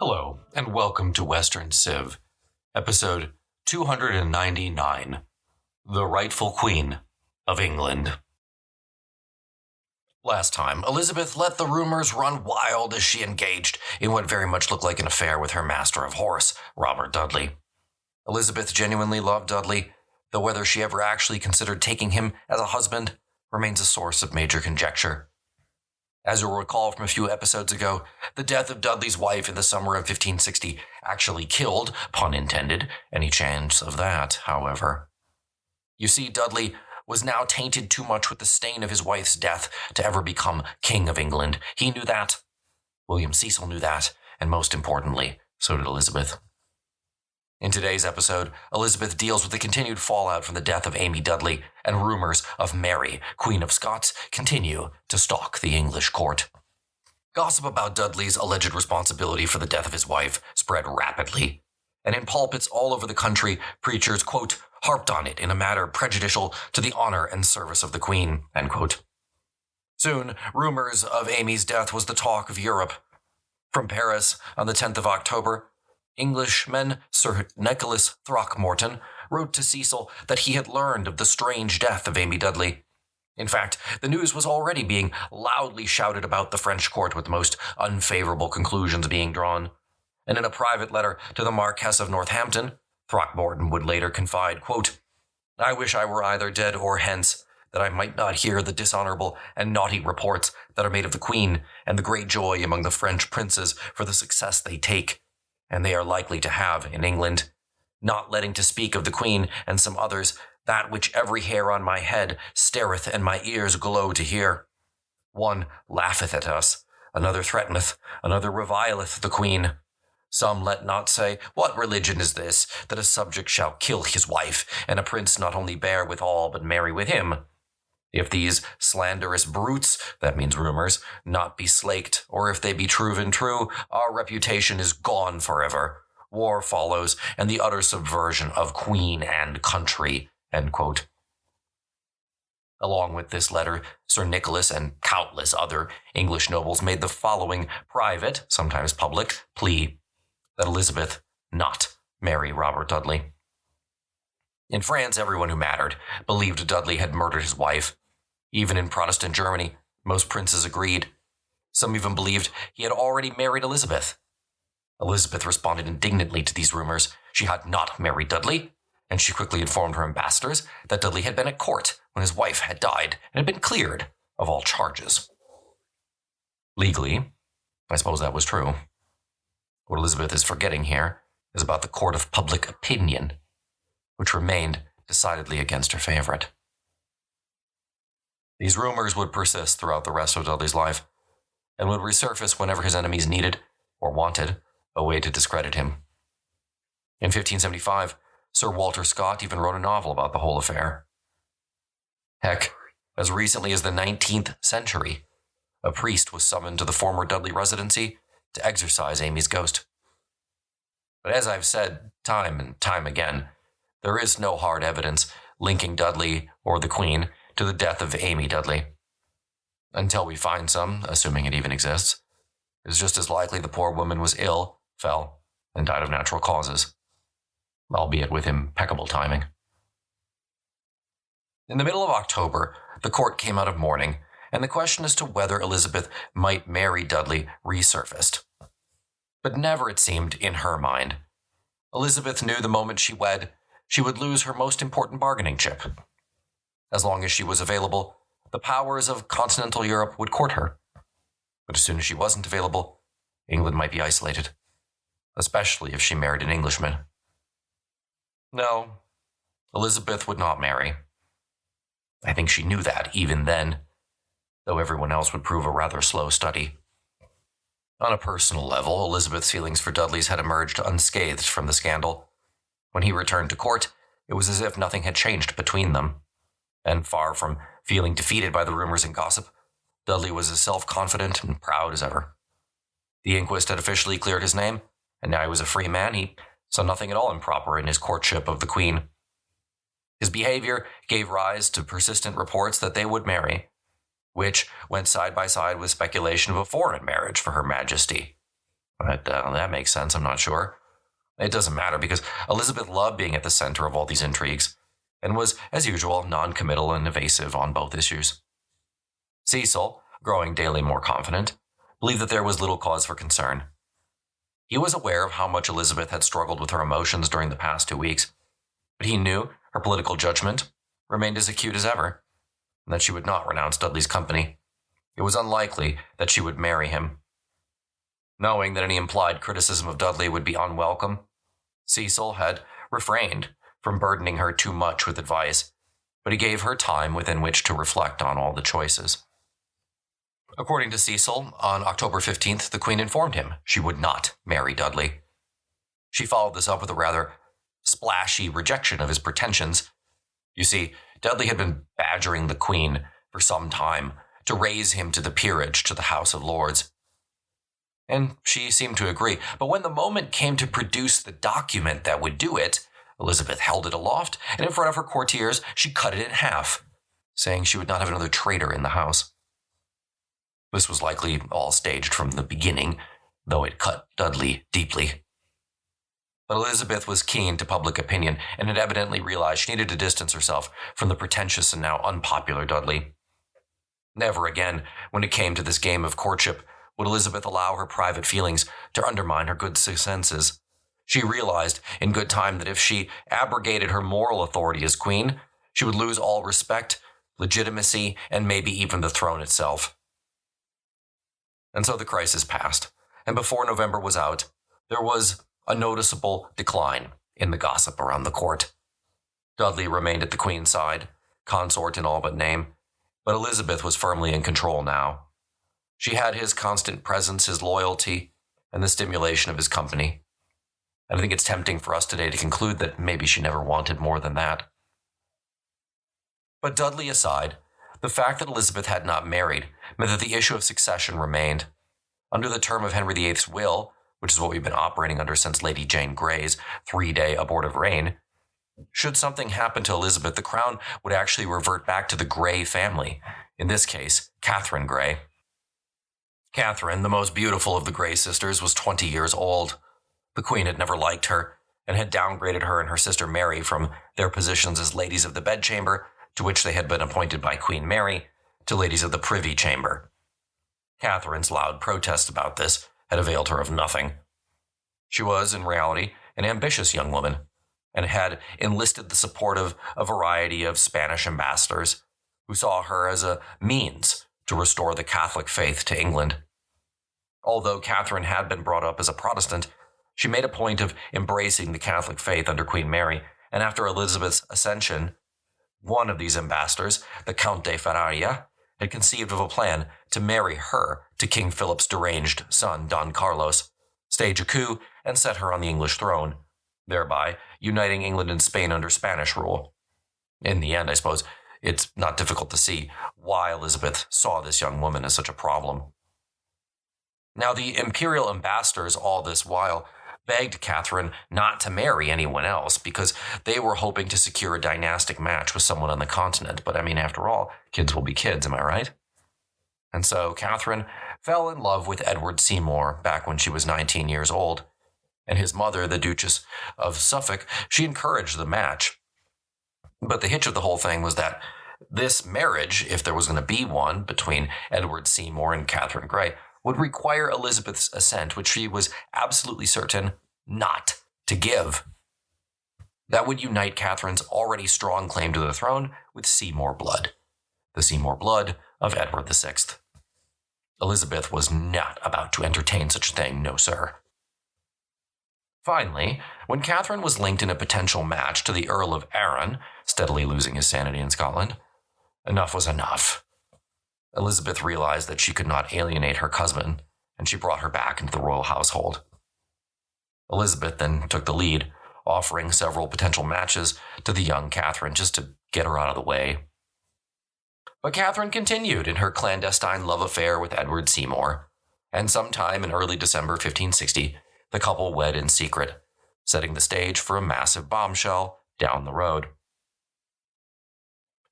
Hello, and welcome to Western Civ, episode 299, The Rightful Queen of England. Last time, Elizabeth let the rumors run wild as she engaged in what very much looked like an affair with her master of horse, Robert Dudley. Elizabeth genuinely loved Dudley, though whether she ever actually considered taking him as a husband remains a source of major conjecture. As you'll recall from a few episodes ago, the death of Dudley's wife in the summer of 1560 actually killed, pun intended, any chance of that, however. You see, Dudley was now tainted too much with the stain of his wife's death to ever become King of England. He knew that. William Cecil knew that, and most importantly, so did Elizabeth. In today's episode, Elizabeth deals with the continued fallout from the death of Amy Dudley, and rumors of Mary, Queen of Scots, continue to stalk the English court. Gossip about Dudley's alleged responsibility for the death of his wife spread rapidly, and in pulpits all over the country, preachers, quote, harped on it in a manner prejudicial to the honor and service of the Queen, end quote. Soon, rumors of Amy's death was the talk of Europe. From Paris, on the 10th of October, Englishman Sir Nicholas Throckmorton wrote to Cecil that he had learned of the strange death of Amy Dudley. In fact, the news was already being loudly shouted about the French court, with the most unfavorable conclusions being drawn. And in a private letter to the Marquess of Northampton, Throckmorton would later confide, quote, I wish I were either dead or hence, that I might not hear the dishonorable and naughty reports that are made of the Queen, and the great joy among the French princes for the success they take, and they are likely to have in England, not letting to speak of the Queen and some others, that which every hair on my head stareth and my ears glow to hear. One laugheth at us, another threateneth, another revileth the Queen. Some let not say, what religion is this, that a subject shall kill his wife, and a prince not only bear with all, but marry with him? If these slanderous brutes, that means rumors, not be slaked, or if they be proven true, our reputation is gone forever. War follows, and the utter subversion of queen and country, end quote. Along with this letter, Sir Nicholas and countless other English nobles made the following private, sometimes public, plea that Elizabeth not marry Robert Dudley. In France, everyone who mattered believed Dudley had murdered his wife. Even in Protestant Germany, most princes agreed. Some even believed he had already married Elizabeth. Elizabeth responded indignantly to these rumors. She had not married Dudley, and she quickly informed her ambassadors that Dudley had been at court when his wife had died and had been cleared of all charges. Legally, I suppose that was true. What Elizabeth is forgetting here is about the court of public opinion, which remained decidedly against her favorite. These rumors would persist throughout the rest of Dudley's life, and would resurface whenever his enemies needed, or wanted, a way to discredit him. In 1575, Sir Walter Scott even wrote a novel about the whole affair. Heck, as recently as the 19th century, a priest was summoned to the former Dudley residency to exorcise Amy's ghost. But as I've said time and time again, there is no hard evidence linking Dudley or the Queen to the death of Amy Dudley. Until we find some, assuming it even exists, it's just as likely the poor woman was ill, fell, and died of natural causes, albeit with impeccable timing. In the middle of October, the court came out of mourning, and the question as to whether Elizabeth might marry Dudley resurfaced. But never, it seemed, in her mind. Elizabeth knew the moment she wed, she would lose her most important bargaining chip. As long as she was available, the powers of continental Europe would court her. But as soon as she wasn't available, England might be isolated, especially if she married an Englishman. No, Elizabeth would not marry. I think she knew that even then, though everyone else would prove a rather slow study. On a personal level, Elizabeth's feelings for Dudley's had emerged unscathed from the scandal. When he returned to court, it was as if nothing had changed between them. And far from feeling defeated by the rumors and gossip, Dudley was as self-confident and proud as ever. The inquest had officially cleared his name, and now he was a free man. He saw nothing at all improper in his courtship of the Queen. His behavior gave rise to persistent reports that they would marry, which went side by side with speculation of a foreign marriage for Her Majesty. But that makes sense, I'm not sure. It doesn't matter because Elizabeth loved being at the center of all these intrigues and was, as usual, non-committal and evasive on both issues. Cecil, growing daily more confident, believed that there was little cause for concern. He was aware of how much Elizabeth had struggled with her emotions during the past 2 weeks, but he knew her political judgment remained as acute as ever, and that she would not renounce Dudley's company. It was unlikely that she would marry him. Knowing that any implied criticism of Dudley would be unwelcome, Cecil had refrained from burdening her too much with advice, but he gave her time within which to reflect on all the choices. According to Cecil, on October 15th, the Queen informed him she would not marry Dudley. She followed this up with a rather splashy rejection of his pretensions. You see, Dudley had been badgering the Queen for some time to raise him to the peerage to the House of Lords. And she seemed to agree, but when the moment came to produce the document that would do it, Elizabeth held it aloft, and in front of her courtiers, she cut it in half, saying she would not have another traitor in the house. This was likely all staged from the beginning, though it cut Dudley deeply. But Elizabeth was keen to public opinion and had evidently realized she needed to distance herself from the pretentious and now unpopular Dudley. Never again, when it came to this game of courtship, would Elizabeth allow her private feelings to undermine her good senses. She realized in good time that if she abrogated her moral authority as queen, she would lose all respect, legitimacy, and maybe even the throne itself. And so the crisis passed, and before November was out, there was a noticeable decline in the gossip around the court. Dudley remained at the Queen's side, consort in all but name, but Elizabeth was firmly in control now. She had his constant presence, his loyalty, and the stimulation of his company. And I think it's tempting for us today to conclude that maybe she never wanted more than that. But Dudley aside, the fact that Elizabeth had not married meant that the issue of succession remained. Under the term of Henry VIII's will, which is what we've been operating under since Lady Jane Grey's 3-day abortive reign, should something happen to Elizabeth, the crown would actually revert back to the Grey family, in this case, Catherine Grey. Catherine, the most beautiful of the Grey sisters, was 20 years old. The Queen had never liked her, and had downgraded her and her sister Mary from their positions as ladies of the bedchamber, to which they had been appointed by Queen Mary, to ladies of the privy chamber. Catherine's loud protests about this had availed her of nothing. She was, in reality, an ambitious young woman, and had enlisted the support of a variety of Spanish ambassadors, who saw her as a means to restore the Catholic faith to England. Although Catherine had been brought up as a Protestant, she made a point of embracing the Catholic faith under Queen Mary, and after Elizabeth's ascension, one of these ambassadors, the Count de Ferrara, had conceived of a plan to marry her to King Philip's deranged son, Don Carlos, stage a coup, and set her on the English throne, thereby uniting England and Spain under Spanish rule. In the end, I suppose, it's not difficult to see why Elizabeth saw this young woman as such a problem. Now, the imperial ambassadors all this while begged Catherine not to marry anyone else because they were hoping to secure a dynastic match with someone on the continent. But I mean, after all, kids will be kids, am I right? And so Catherine fell in love with Edward Seymour back when she was 19 years old. And his mother, the Duchess of Suffolk, she encouraged the match. But the hitch of the whole thing was that this marriage, if there was going to be one between Edward Seymour and Catherine Grey, would require Elizabeth's assent, which she was absolutely certain not to give. That would unite Catherine's already strong claim to the throne with Seymour blood, the Seymour blood of Edward VI. Elizabeth was not about to entertain such a thing, no sir. Finally, when Catherine was linked in a potential match to the Earl of Arran, steadily losing his sanity in Scotland, enough was enough. Elizabeth realized that she could not alienate her cousin, and she brought her back into the royal household. Elizabeth then took the lead, offering several potential matches to the young Catherine just to get her out of the way. But Catherine continued in her clandestine love affair with Edward Seymour, and sometime in early December 1560, the couple wed in secret, setting the stage for a massive bombshell down the road.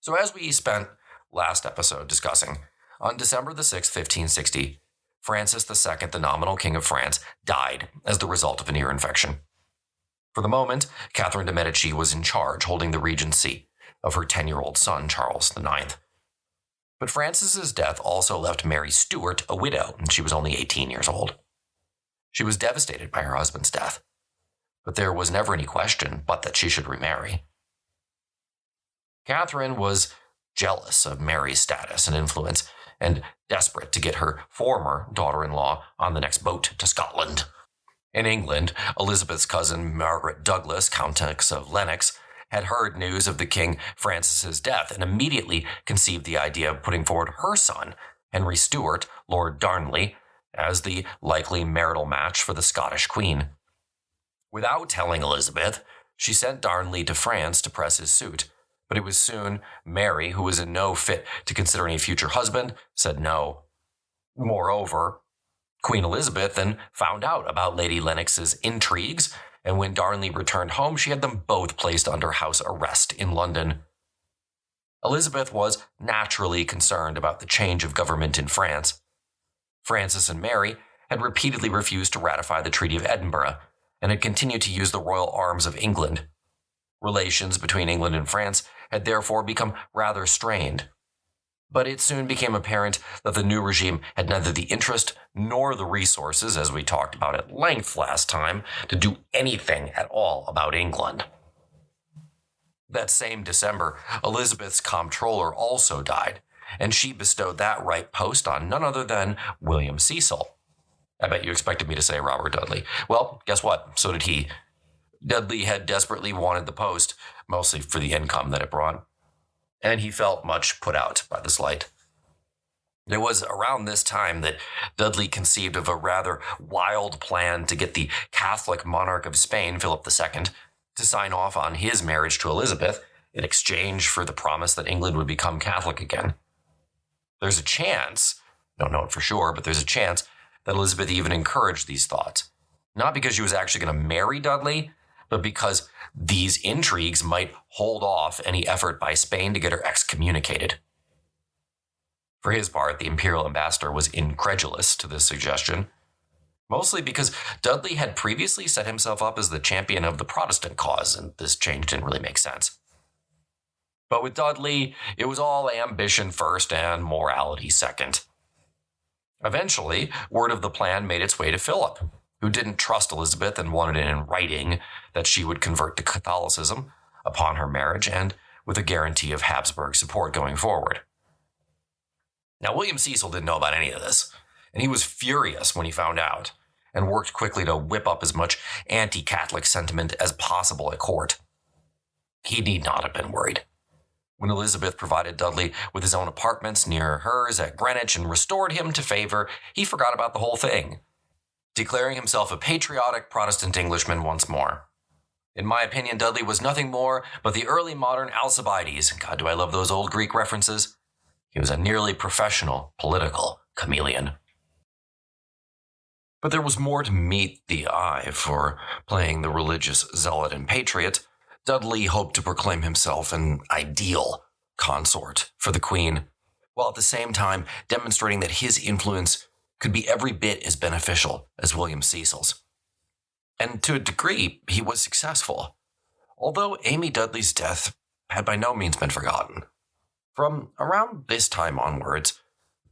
So as we spent last episode discussing, on December the 6th, 1560, Francis II, the nominal king of France, died as the result of an ear infection. For the moment, Catherine de' Medici was in charge, holding the regency of her 10-year-old son, Charles IX. But Francis's death also left Mary Stuart a widow, and she was only 18 years old. She was devastated by her husband's death, but there was never any question but that she should remarry. Catherine was jealous of Mary's status and influence, and desperate to get her former daughter-in-law on the next boat to Scotland. In England, Elizabeth's cousin Margaret Douglas, Countess of Lennox, had heard news of the King Francis's death and immediately conceived the idea of putting forward her son, Henry Stuart, Lord Darnley, as the likely marital match for the Scottish Queen. Without telling Elizabeth, she sent Darnley to France to press his suit, but it was soon Mary, who was in no fit to consider any future husband, said no. Moreover, Queen Elizabeth then found out about Lady Lennox's intrigues, and when Darnley returned home, she had them both placed under house arrest in London. Elizabeth was naturally concerned about the change of government in France. Francis and Mary had repeatedly refused to ratify the Treaty of Edinburgh, and had continued to use the royal arms of England. Relations between England and France had therefore become rather strained. But it soon became apparent that the new regime had neither the interest nor the resources, as we talked about at length last time, to do anything at all about England. That same December, Elizabeth's comptroller also died, and she bestowed that right post on none other than William Cecil. I bet you expected me to say Robert Dudley. Well, guess what? So did he. Dudley had desperately wanted the post, mostly for the income that it brought, and he felt much put out by the slight. It was around this time that Dudley conceived of a rather wild plan to get the Catholic monarch of Spain, Philip II, to sign off on his marriage to Elizabeth in exchange for the promise that England would become Catholic again. There's a chance, don't know it for sure, but there's a chance that Elizabeth even encouraged these thoughts. Not because she was actually going to marry Dudley, but because these intrigues might hold off any effort by Spain to get her excommunicated. For his part, the imperial ambassador was incredulous to this suggestion, mostly because Dudley had previously set himself up as the champion of the Protestant cause, and this change didn't really make sense. But with Dudley, it was all ambition first and morality second. Eventually, word of the plan made its way to Philip, who didn't trust Elizabeth and wanted it in writing that she would convert to Catholicism upon her marriage and with a guarantee of Habsburg support going forward. Now, William Cecil didn't know about any of this, and he was furious when he found out, and worked quickly to whip up as much anti-Catholic sentiment as possible at court. He need not have been worried. When Elizabeth provided Dudley with his own apartments near hers at Greenwich and restored him to favor, he forgot about the whole thing, declaring himself a patriotic Protestant Englishman once more. In my opinion, Dudley was nothing more but the early modern Alcibiades. God, do I love those old Greek references. He was a nearly professional political chameleon. But there was more to meet the eye for playing the religious zealot and patriot. Dudley hoped to proclaim himself an ideal consort for the Queen, while at the same time demonstrating that his influence could be every bit as beneficial as William Cecil's. And to a degree, he was successful, although Amy Dudley's death had by no means been forgotten. From around this time onwards,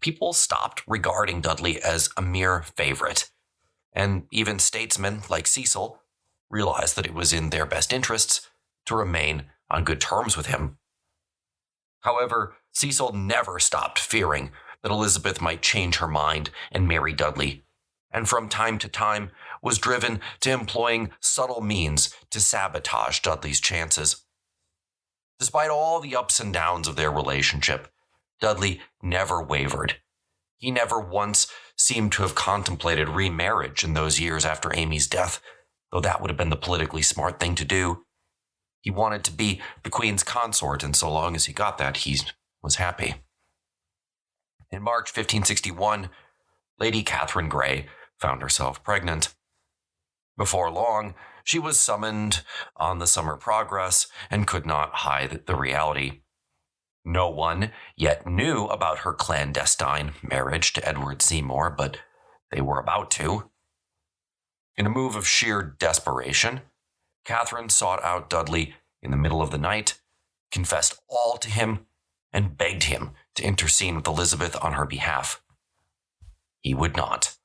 people stopped regarding Dudley as a mere favorite, and even statesmen like Cecil realized that it was in their best interests to remain on good terms with him. However, Cecil never stopped fearing that Elizabeth might change her mind and marry Dudley, and from time to time was driven to employing subtle means to sabotage Dudley's chances. Despite all the ups and downs of their relationship, Dudley never wavered. He never once seemed to have contemplated remarriage in those years after Amy's death, though that would have been the politically smart thing to do. He wanted to be the Queen's consort, and so long as he got that, he was happy. In March 1561, Lady Catherine Grey found herself pregnant. Before long, she was summoned on the Summer Progress and could not hide the reality. No one yet knew about her clandestine marriage to Edward Seymour, but they were about to. In a move of sheer desperation, Catherine sought out Dudley in the middle of the night, confessed all to him, and begged him to intercede with Elizabeth on her behalf. He would not.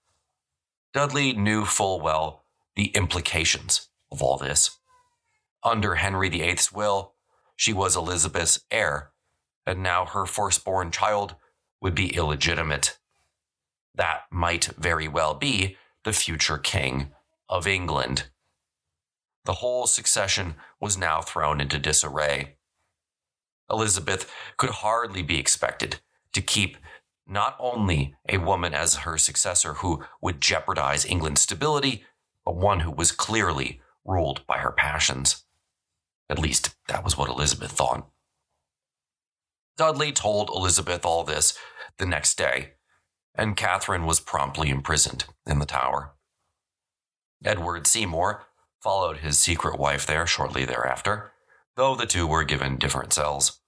Dudley knew full well the implications of all this. Under Henry VIII's will, she was Elizabeth's heir, and now her firstborn child would be illegitimate. That might very well be the future king of England. The whole succession was now thrown into disarray. Elizabeth could hardly be expected to keep not only a woman as her successor who would jeopardize England's stability, but one who was clearly ruled by her passions. At least, that was what Elizabeth thought. Dudley told Elizabeth all this the next day, and Catherine was promptly imprisoned in the Tower. Edward Seymour followed his secret wife there shortly thereafter, though the two were given different cells.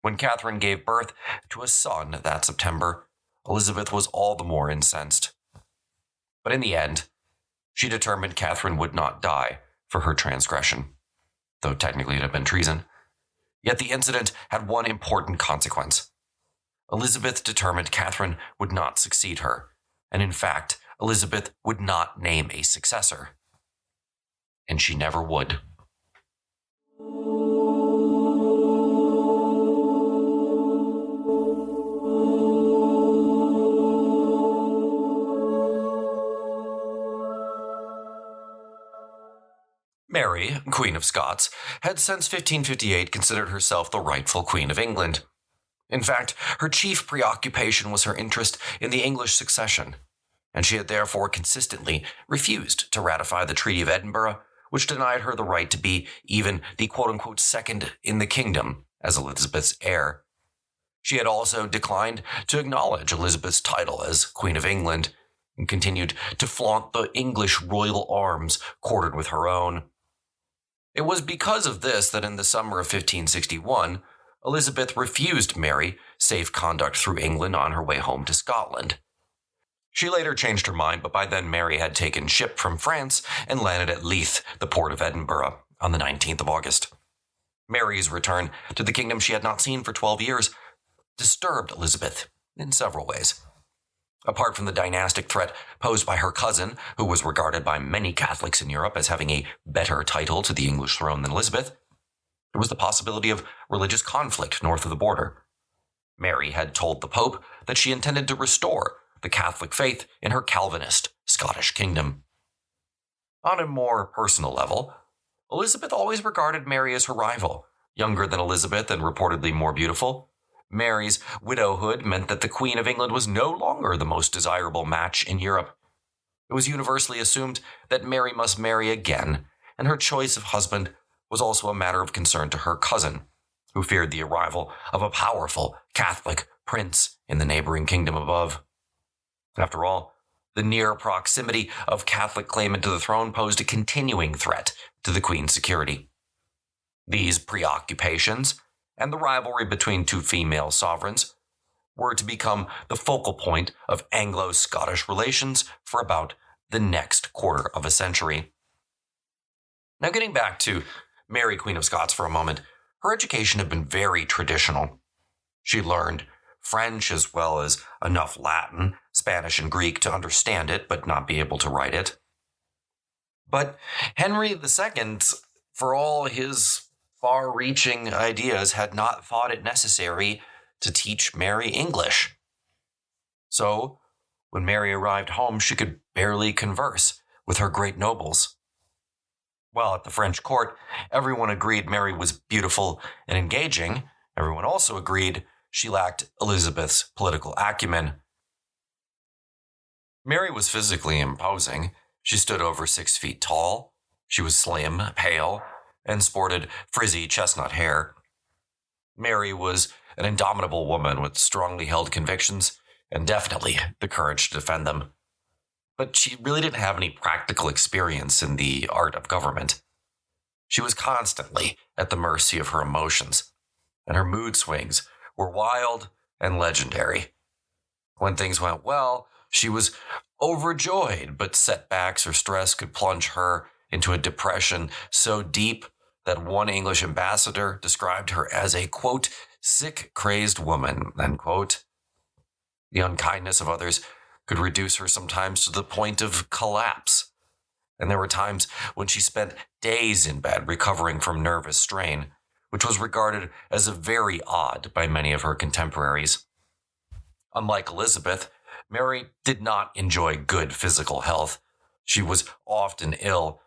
When Catherine gave birth to a son that September, Elizabeth was all the more incensed. But in the end, she determined Catherine would not die for her transgression, though technically it had been treason. Yet the incident had one important consequence. Elizabeth determined Catherine would not succeed her, and in fact, Elizabeth would not name a successor. And she never would. Mary, Queen of Scots, had since 1558 considered herself the rightful Queen of England. In fact, her chief preoccupation was her interest in the English succession, and she had therefore consistently refused to ratify the Treaty of Edinburgh, which denied her the right to be even the quote-unquote second in the kingdom as Elizabeth's heir. She had also declined to acknowledge Elizabeth's title as Queen of England, and continued to flaunt the English royal arms quartered with her own. It was because of this that in the summer of 1561, Elizabeth refused Mary safe conduct through England on her way home to Scotland. She later changed her mind, but by then Mary had taken ship from France and landed at Leith, the port of Edinburgh, on the 19th of August. Mary's return to the kingdom she had not seen for 12 years disturbed Elizabeth in several ways. Apart from the dynastic threat posed by her cousin, who was regarded by many Catholics in Europe as having a better title to the English throne than Elizabeth, there was the possibility of religious conflict north of the border. Mary had told the Pope that she intended to restore the Catholic faith in her Calvinist Scottish kingdom. On a more personal level, Elizabeth always regarded Mary as her rival, younger than Elizabeth and reportedly more beautiful. Mary's widowhood meant that the Queen of England was no longer the most desirable match in Europe. It was universally assumed that Mary must marry again, and her choice of husband was also a matter of concern to her cousin, who feared the arrival of a powerful Catholic prince in the neighboring kingdom above. After all, the near proximity of Catholic claimant to the throne posed a continuing threat to the Queen's security. These preoccupations and the rivalry between two female sovereigns were to become the focal point of Anglo-Scottish relations for about the next quarter of a century. Now, getting back to Mary, Queen of Scots for a moment, her education had been very traditional. She learned French as well as enough Latin, Spanish, and Greek to understand it, but not be able to write it. But Henry II, for all his far-reaching ideas, had not thought it necessary to teach Mary English. So, when Mary arrived home, she could barely converse with her great nobles. While at the French court, everyone agreed Mary was beautiful and engaging, everyone also agreed she lacked Elizabeth's political acumen. Mary was physically imposing. She stood over 6 feet tall. She was slim, pale, and sported frizzy chestnut hair. Mary was an indomitable woman with strongly held convictions and definitely the courage to defend them. But she really didn't have any practical experience in the art of government. She was constantly at the mercy of her emotions, and her mood swings were wild and legendary. When things went well, She was overjoyed, but setbacks or stress could plunge her into a depression so deep that one English ambassador described her as a, quote, sick, crazed woman, end quote. The unkindness of others could reduce her sometimes to the point of collapse. And there were times when she spent days in bed recovering from nervous strain, which was regarded as very odd by many of her contemporaries. Unlike Elizabeth, Mary did not enjoy good physical health. She was often ill,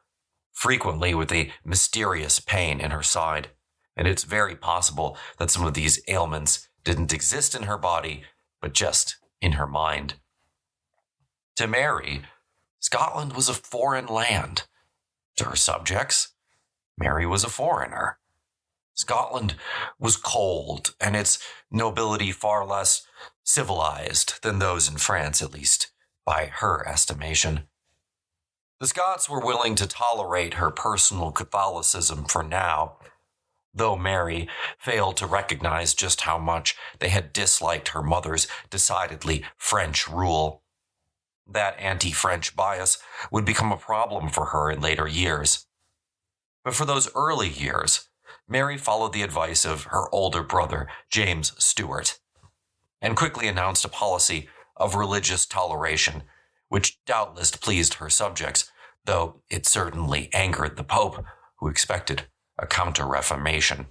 frequently with a mysterious pain in her side, and it's very possible that some of these ailments didn't exist in her body, but just in her mind. To Mary, Scotland was a foreign land. To her subjects, Mary was a foreigner. Scotland was cold, and its nobility far less civilized than those in France, at least by her estimation. The Scots were willing to tolerate her personal Catholicism for now, though Mary failed to recognize just how much they had disliked her mother's decidedly French rule. That anti-French bias would become a problem for her in later years. But for those early years, Mary followed the advice of her older brother, James Stuart, and quickly announced a policy of religious toleration, which doubtless pleased her subjects, though it certainly angered the Pope, who expected a counter-reformation.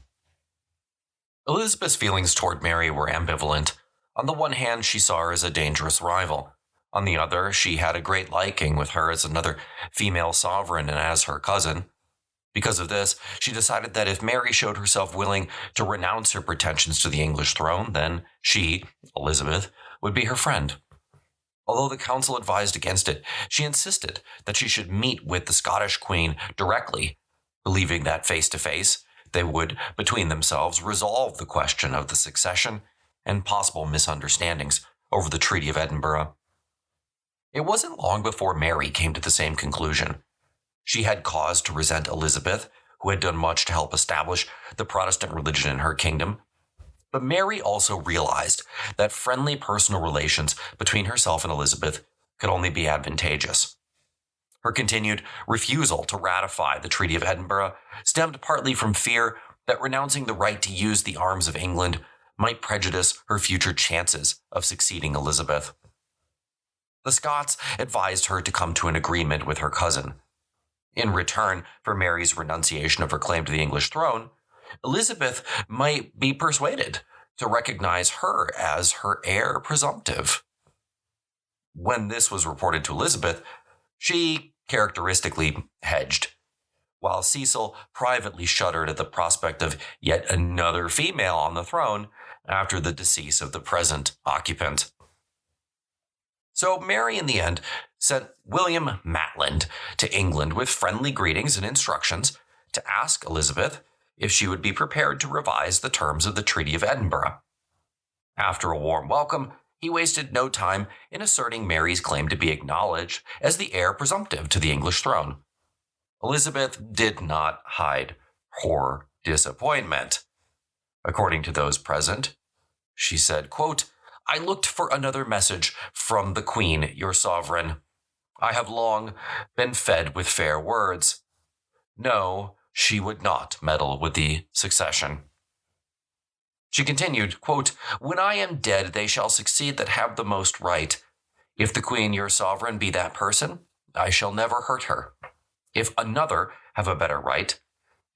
Elizabeth's feelings toward Mary were ambivalent. On the one hand, she saw her as a dangerous rival. On the other, she had a great liking with her as another female sovereign and as her cousin. Because of this, she decided that if Mary showed herself willing to renounce her pretensions to the English throne, then she, Elizabeth, would be her friend. Although the council advised against it, she insisted that she should meet with the Scottish Queen directly, believing that face-to-face they would, between themselves, resolve the question of the succession and possible misunderstandings over the Treaty of Edinburgh. It wasn't long before Mary came to the same conclusion. She had cause to resent Elizabeth, who had done much to help establish the Protestant religion in her kingdom. But Mary also realized that friendly personal relations between herself and Elizabeth could only be advantageous. Her continued refusal to ratify the Treaty of Edinburgh stemmed partly from fear that renouncing the right to use the arms of England might prejudice her future chances of succeeding Elizabeth. The Scots advised her to come to an agreement with her cousin. In return for Mary's renunciation of her claim to the English throne, Elizabeth might be persuaded to recognize her as her heir presumptive. When this was reported to Elizabeth, she characteristically hedged, while Cecil privately shuddered at the prospect of yet another female on the throne after the decease of the present occupant. So Mary, in the end, sent William Matland to England with friendly greetings and instructions to ask Elizabeth if she would be prepared to revise the terms of the Treaty of Edinburgh. After a warm welcome, he wasted no time in asserting Mary's claim to be acknowledged as the heir presumptive to the English throne. Elizabeth did not hide her disappointment. According to those present, she said, quote, "I looked for another message from the Queen, your sovereign. I have long been fed with fair words. No, she would not meddle with the succession." She continued, quote, "When I am dead, they shall succeed that have the most right. If the Queen, your sovereign, be that person, I shall never hurt her. If another have a better right,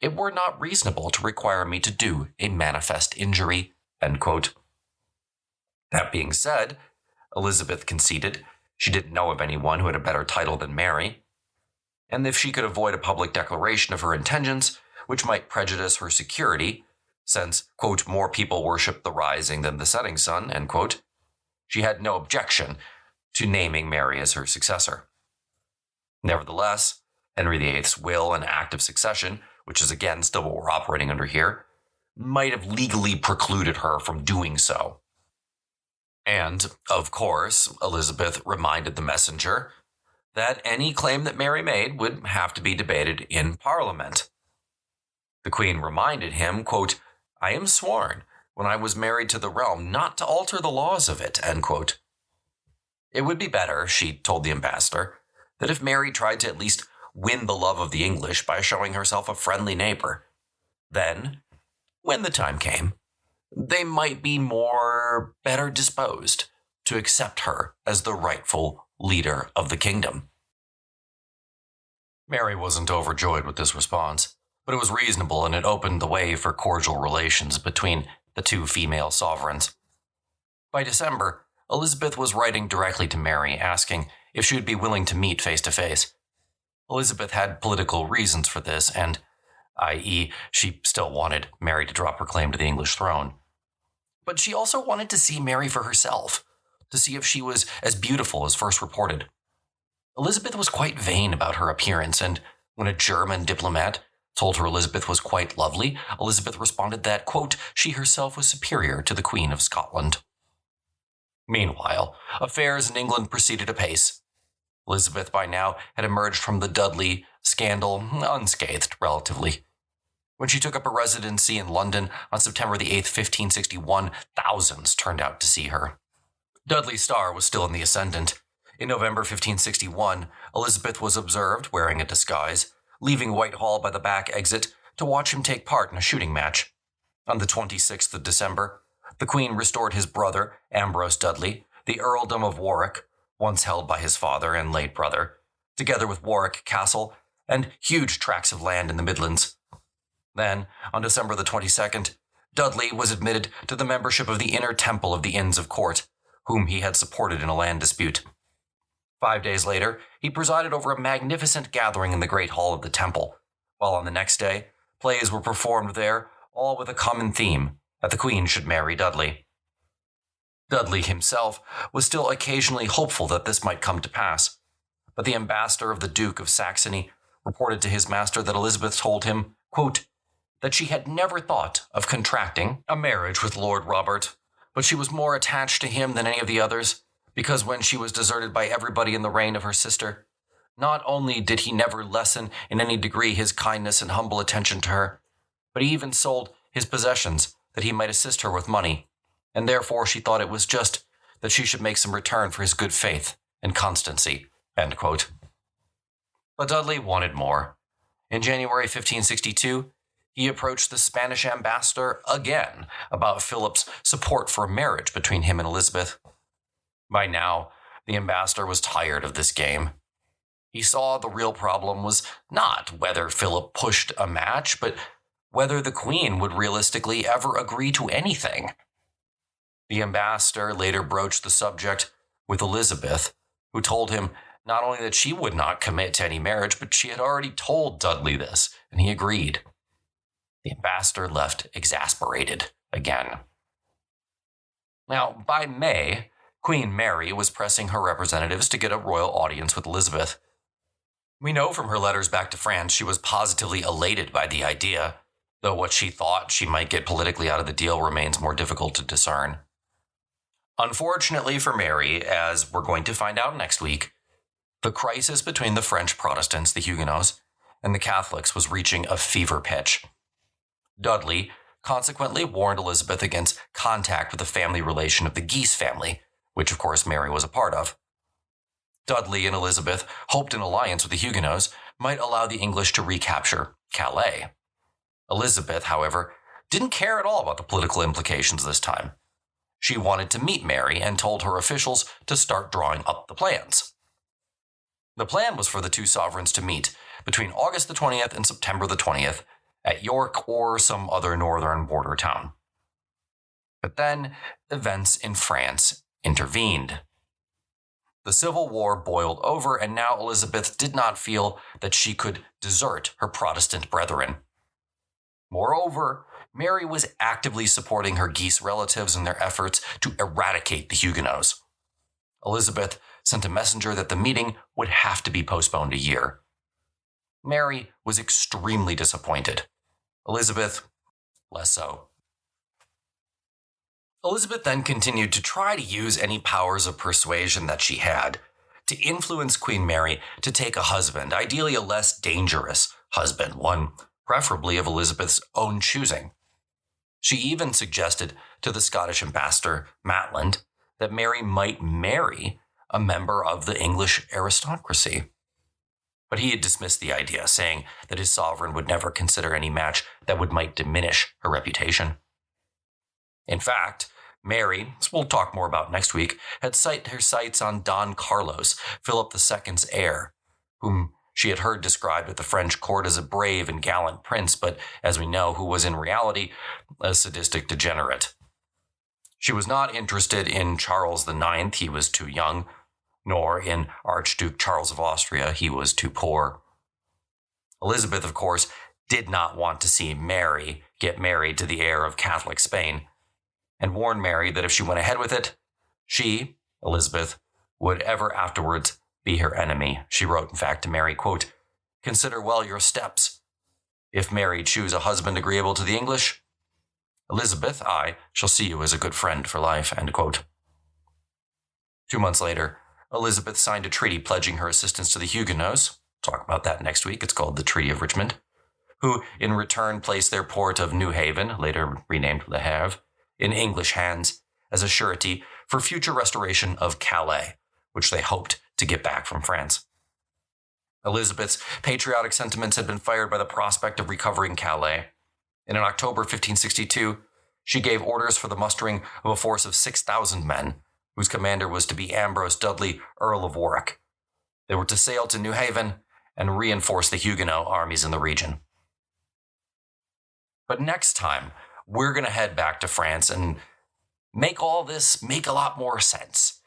it were not reasonable to require me to do a manifest injury." End quote. That being said, Elizabeth conceded she didn't know of anyone who had a better title than Mary, and if she could avoid a public declaration of her intentions, which might prejudice her security, since, quote, "more people worship the rising than the setting sun," end quote, she had no objection to naming Mary as her successor. Nevertheless, Henry VIII's will and act of succession, which is again still what we're operating under here, might have legally precluded her from doing so. And, of course, Elizabeth reminded the messenger that any claim that Mary made would have to be debated in Parliament. The Queen reminded him, quote, "I am sworn, when I was married to the realm, not to alter the laws of it," end quote. It would be better, she told the ambassador, that if Mary tried to at least win the love of the English by showing herself a friendly neighbor. Then, when the time came, they might be better disposed to accept her as the rightful leader of the kingdom. Mary wasn't overjoyed with this response, but it was reasonable and it opened the way for cordial relations between the two female sovereigns. By December, Elizabeth was writing directly to Mary, asking if she would be willing to meet face to face. Elizabeth had political reasons for this, and, i.e., she still wanted Mary to drop her claim to the English throne. But she also wanted to see Mary for herself, to see if she was as beautiful as first reported. Elizabeth was quite vain about her appearance, and when a German diplomat told her Elizabeth was quite lovely, Elizabeth responded that, quote, she herself was superior to the Queen of Scotland. Meanwhile, affairs in England proceeded apace. Elizabeth by now had emerged from the Dudley scandal unscathed, relatively. When she took up a residency in London on September the 8th, 1561, thousands turned out to see her. Dudley's star was still in the ascendant. In November 1561, Elizabeth was observed, wearing a disguise, leaving Whitehall by the back exit to watch him take part in a shooting match. On the 26th of December, the Queen restored his brother, Ambrose Dudley, the earldom of Warwick, once held by his father and late brother, together with Warwick Castle and huge tracts of land in the Midlands. Then, on December the 22nd, Dudley was admitted to the membership of the Inner Temple of the Inns of Court, whom he had supported in a land dispute. 5 days later, he presided over a magnificent gathering in the Great Hall of the Temple, while on the next day, plays were performed there, all with a common theme, that the Queen should marry Dudley. Dudley himself was still occasionally hopeful that this might come to pass, but the ambassador of the Duke of Saxony reported to his master that Elizabeth told him, quote, that she had never thought of contracting a marriage with Lord Robert, but she was more attached to him than any of the others, because when she was deserted by everybody in the reign of her sister, not only did he never lessen in any degree his kindness and humble attention to her, but he even sold his possessions that he might assist her with money, and therefore she thought it was just that she should make some return for his good faith and constancy. End quote. But Dudley wanted more. In January 1562, he approached the Spanish ambassador again about Philip's support for a marriage between him and Elizabeth. By now, the ambassador was tired of this game. He saw the real problem was not whether Philip pushed a match, but whether the Queen would realistically ever agree to anything. The ambassador later broached the subject with Elizabeth, who told him not only that she would not commit to any marriage, but she had already told Dudley this, and he agreed. The ambassador left exasperated again. Now, by May, Queen Mary was pressing her representatives to get a royal audience with Elizabeth. We know from her letters back to France she was positively elated by the idea, though what she thought she might get politically out of the deal remains more difficult to discern. Unfortunately for Mary, as we're going to find out next week, the crisis between the French Protestants, the Huguenots, and the Catholics was reaching a fever pitch. Dudley consequently warned Elizabeth against contact with the family relation of the Guise family, which of course Mary was a part of. Dudley and Elizabeth hoped an alliance with the Huguenots might allow the English to recapture Calais. Elizabeth, however, didn't care at all about the political implications this time. She wanted to meet Mary and told her officials to start drawing up the plans. The plan was for the two sovereigns to meet between August the 20th and September the 20th at York or some other northern border town. But then events in France intervened. The Civil War boiled over, and now Elizabeth did not feel that she could desert her Protestant brethren. Moreover, Mary was actively supporting her Guise relatives in their efforts to eradicate the Huguenots. Elizabeth sent a messenger that the meeting would have to be postponed a year. Mary was extremely disappointed. Elizabeth, less so. Elizabeth then continued to try to use any powers of persuasion that she had to influence Queen Mary to take a husband, ideally a less dangerous husband, one preferably of Elizabeth's own choosing. She even suggested to the Scottish ambassador, Maitland, that Mary might marry a member of the English aristocracy. But he had dismissed the idea, saying that his sovereign would never consider any match that might diminish her reputation. In fact, Mary, as we'll talk more about next week, had set her sights on Don Carlos, Philip II's heir, whom she had heard described at the French court as a brave and gallant prince, but as we know, who was in reality a sadistic degenerate. She was not interested in Charles IX, he was too young, nor in Archduke Charles of Austria, he was too poor. Elizabeth, of course, did not want to see Mary get married to the heir of Catholic Spain, and warned Mary that if she went ahead with it, she, Elizabeth, would ever afterwards be her enemy. She wrote, in fact, to Mary, quote, "Consider well your steps. If Mary choose a husband agreeable to the English, Elizabeth, I shall see you as a good friend for life," end quote. 2 months later, Elizabeth signed a treaty pledging her assistance to the Huguenots. Talk about that next week. It's called the Treaty of Richmond, who in return placed their port of New Haven, later renamed Le Havre, in English hands as a surety for future restoration of Calais, which they hoped to get back from France. Elizabeth's patriotic sentiments had been fired by the prospect of recovering Calais, and in October 1562, she gave orders for the mustering of a force of 6,000 men, whose commander was to be Ambrose Dudley, Earl of Warwick. They were to sail to New Haven and reinforce the Huguenot armies in the region. But next time, we're going to head back to France and make all this make a lot more sense,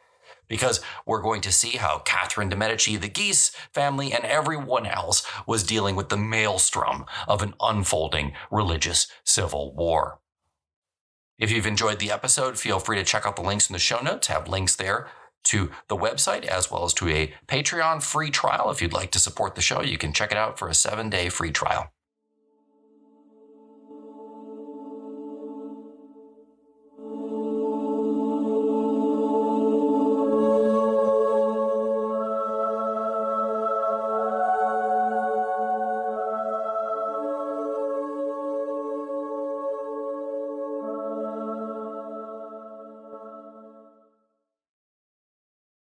because we're going to see how Catherine de' Medici, the Guise family, and everyone else was dealing with the maelstrom of an unfolding religious civil war. If you've enjoyed the episode, feel free to check out the links in the show notes. Have links there to the website as well as to a Patreon free trial. If you'd like to support the show, you can check it out for a 7-day free trial.